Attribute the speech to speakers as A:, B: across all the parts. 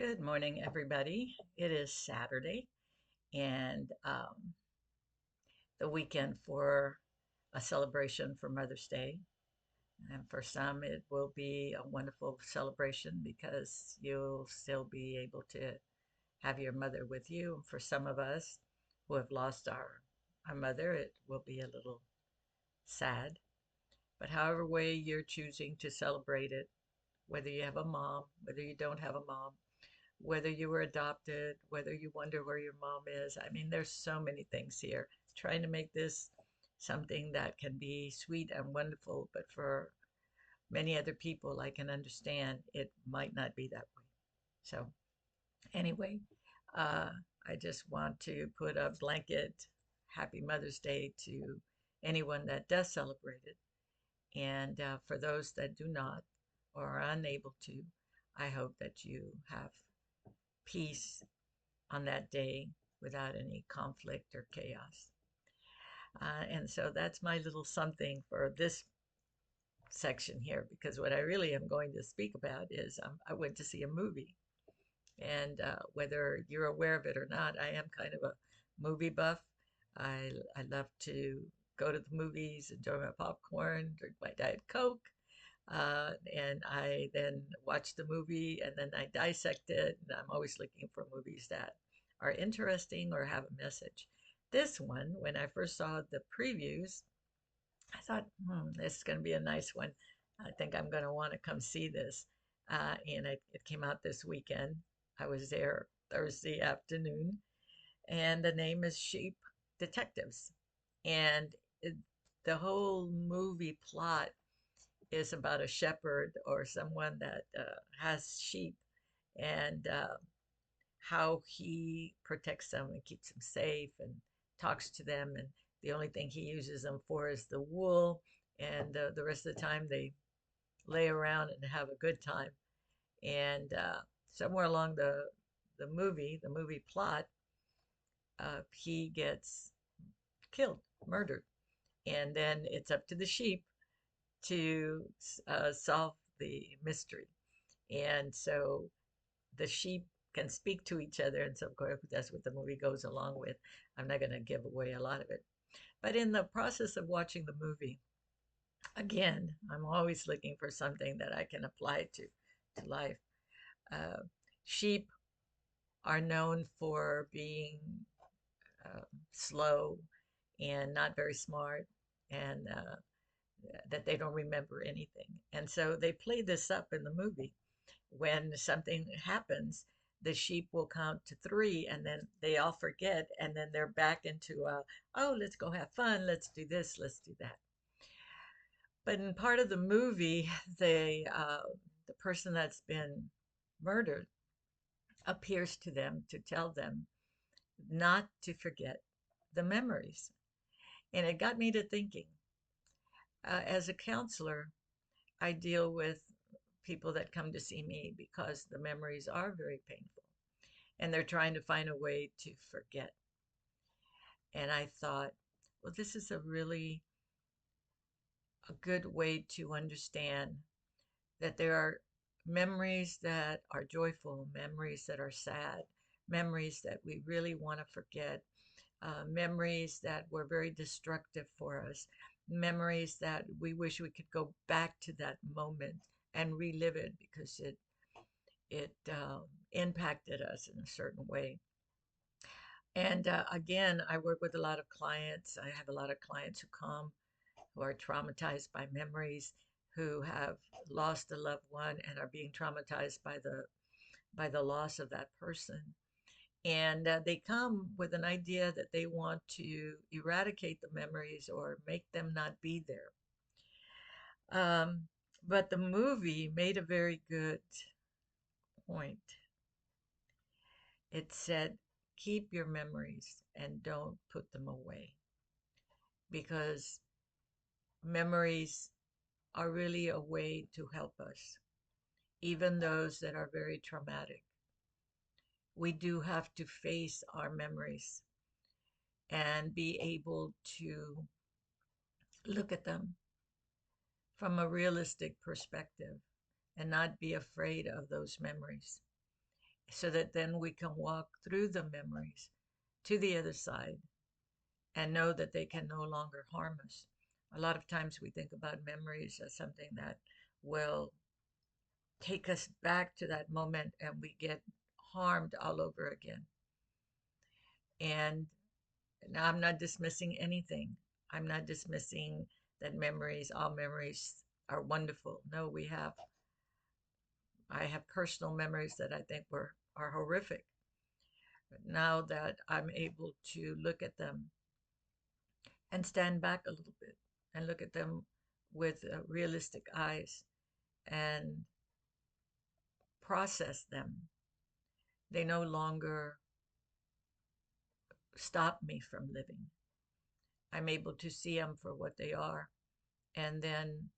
A: Good morning, everybody. It is Saturday and the weekend for a celebration for Mother's Day. And for some, it will be a wonderful celebration because you'll still be able to have your mother with you. And for some of us who have lost our mother, it will be a little sad. But however way you're choosing to celebrate it, whether you have a mom, whether you don't have a mom, whether you were adopted, whether you wonder where your mom is. I mean, there's so many things here. Trying to make this something that can be sweet and wonderful, but for many other people, I can understand it might not be that way. So, anyway, uh, I just want to put a blanket Happy Mother's Day to anyone that does celebrate it. And for those that do not or are unable to, I hope that you have peace on that day without any conflict or chaos. And so that's my little something for this section here, because what I really am going to speak about is I went to see a movie. And whether you're aware of it or not, I am kind of a movie buff. I love to go to the movies, enjoy my popcorn, drink my Diet Coke, and I then watch the movie and then I dissect it. And I'm always looking for movies that are interesting or have a message. This one, when I first saw the previews, I thought, this is going to be a nice one. I think I'm going to want to come see this. And it came out this weekend. I was there Thursday afternoon, and the name is Sheep Detectives. And it, the whole movie plot is about a shepherd or someone that has sheep and how he protects them and keeps them safe and talks to them. And the only thing he uses them for is the wool. And the rest of the time they lay around and have a good time. And somewhere along the movie plot, he gets killed, murdered. And then it's up to the sheep to solve the mystery. And so the sheep can speak to each other, and so of course that's what the movie goes along with. I'm not going to give away a lot of it, but in the process of watching the movie, again, I'm always looking for something that I can apply to life. Uh, Sheep are known for being uh, slow and not very smart, and that they don't remember anything. And so they play this up in the movie. When something happens, the sheep will count to three and then they all forget. And then they're back into, oh, let's go have fun. Let's do this. Let's do that. But in part of the movie, the person that's been murdered appears to them to tell them not to forget the memories. And it got me to thinking. As a counselor, I deal with people that come to see me because the memories are very painful and they're trying to find a way to forget. And I thought, well, this is a really a good way to understand that there are memories that are joyful, memories that are sad, memories that we really want to forget, memories that were very destructive for us, memories that we wish we could go back to that moment and relive it because it impacted us in a certain way. And again, I work with a lot of clients. I have a lot of clients who come who are traumatized by memories, who have lost a loved one and are being traumatized by the loss of that person. And they come with an idea that they want to eradicate the memories or make them not be there. Um, but the movie made a very good point. It said, keep your memories and don't put them away because memories are really a way to help us, even those that are very traumatic. We do have to face our memories and be able to look at them from a realistic perspective and not be afraid of those memories so that then we can walk through the memories to the other side and know that they can no longer harm us. A lot of times we think about memories as something that will take us back to that moment and we get harmed all over again. And now I'm not dismissing anything. I'm not dismissing that memories, all memories are wonderful. No, I have personal memories that I think are horrific. But now that I'm able to look at them and stand back a little bit and look at them with realistic eyes and process them, they no longer stop me from living. I'm able to see them for what they are and then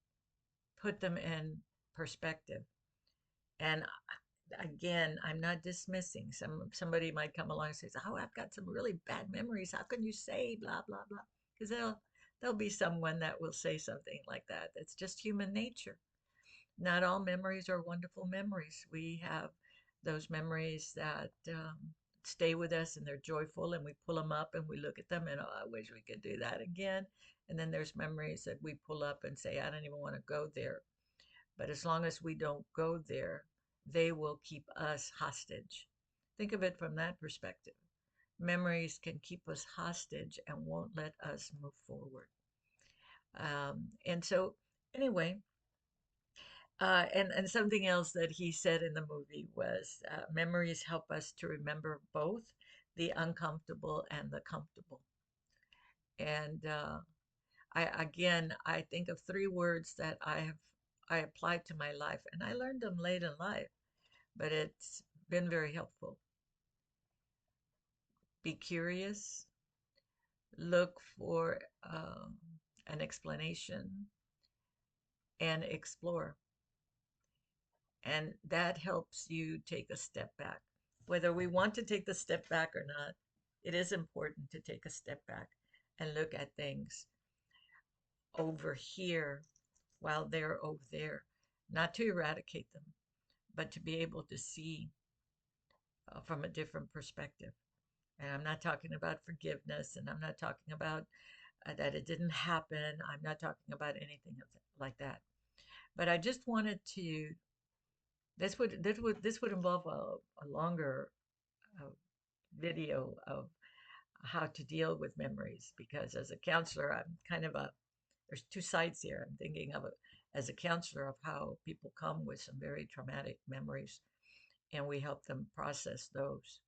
A: put them in perspective. And again, I'm not dismissing. Somebody might come along and say, "Oh, I've got some really bad memories. How can you say blah blah blah?" Because there'll be someone that will say something like that. It's just human nature. Not all memories are wonderful memories. We have those memories that stay with us and they're joyful, and we pull them up and we look at them and, oh, I wish we could do that again. And then there's memories that we pull up and say, I don't even want to go there. But as long as we don't go there, they will keep us hostage. Think of it from that perspective. Memories can keep us hostage and won't let us move forward. And so, anyway, and something else that he said in the movie was memories help us to remember both the uncomfortable and the comfortable. And I think of three words that I applied to my life, and I learned them late in life, but it's been very helpful. Be curious, look for an explanation, and explore. And that helps you take a step back. Whether we want to take the step back or not, it is important to take a step back and look at things over here while they're over there, not to eradicate them, but to be able to see from a different perspective. And I'm not talking about forgiveness, and I'm not talking about that it didn't happen. I'm not talking about anything like that. But I just wanted to. This would involve a longer uh, video of how to deal with memories, because as a counselor, I'm kind of a there's two sides here. I'm thinking of it as a counselor of how people come with some very traumatic memories, and we help them process those,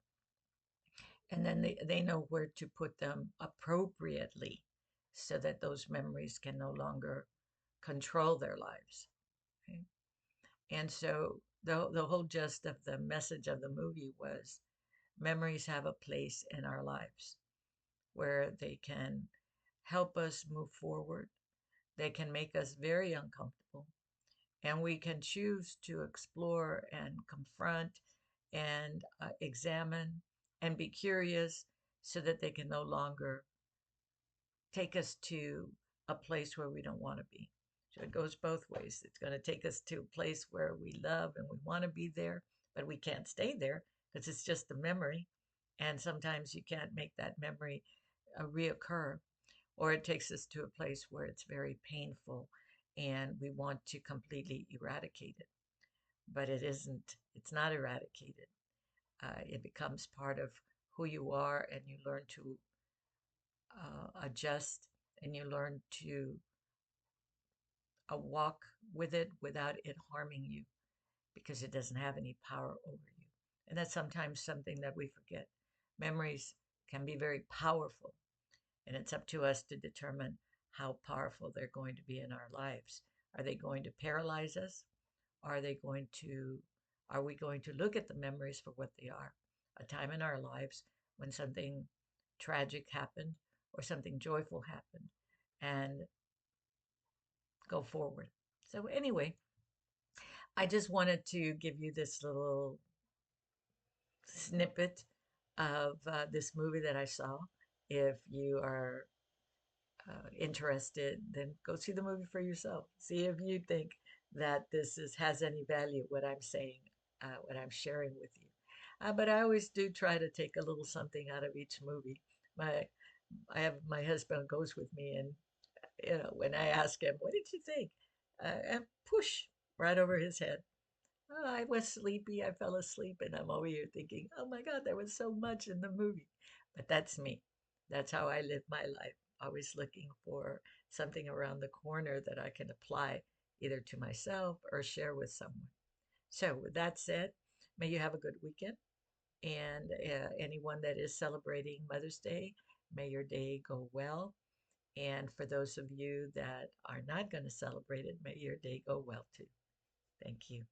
A: and then they know where to put them appropriately so that those memories can no longer control their lives. Okay? And so the whole gist of the message of the movie was memories have a place in our lives where they can help us move forward. They can make us very uncomfortable, and we can choose to explore and confront and examine and be curious so that they can no longer take us to a place where we don't want to be. So it goes both ways. It's going to take us to a place where we love and we want to be there, but we can't stay there because it's just a memory. And sometimes you can't make that memory reoccur. Or it takes us to a place where it's very painful and we want to completely eradicate it. But it's not eradicated. It becomes part of who you are, and you learn to adjust, and you learn to walk with it without it harming you because it doesn't have any power over you. And that's sometimes something that we forget. Memories can be very powerful, and it's up to us to determine how powerful they're going to be in our lives. Are they going to paralyze us? Are they going to are we going to look at the memories for what they are? A time in our lives when something tragic happened or something joyful happened, and go forward. So anyway, I just wanted to give you this little snippet of this movie that I saw. If you are interested, then go see the movie for yourself. See if you think that this has any value, what I'm saying, what I'm sharing with you. But I always do try to take a little something out of each movie. My I have my husband goes with me, and when I ask him, "What did you think?" And push right over his head. Oh, I was sleepy. I fell asleep, and I'm over here thinking, "Oh my God, there was so much in the movie." But that's me. That's how I live my life. Always looking for something around the corner that I can apply either to myself or share with someone. So, with that said, may you have a good weekend. And anyone that is celebrating Mother's Day, may your day go well. And for those of you that are not going to celebrate it, may your day go well too. Thank you.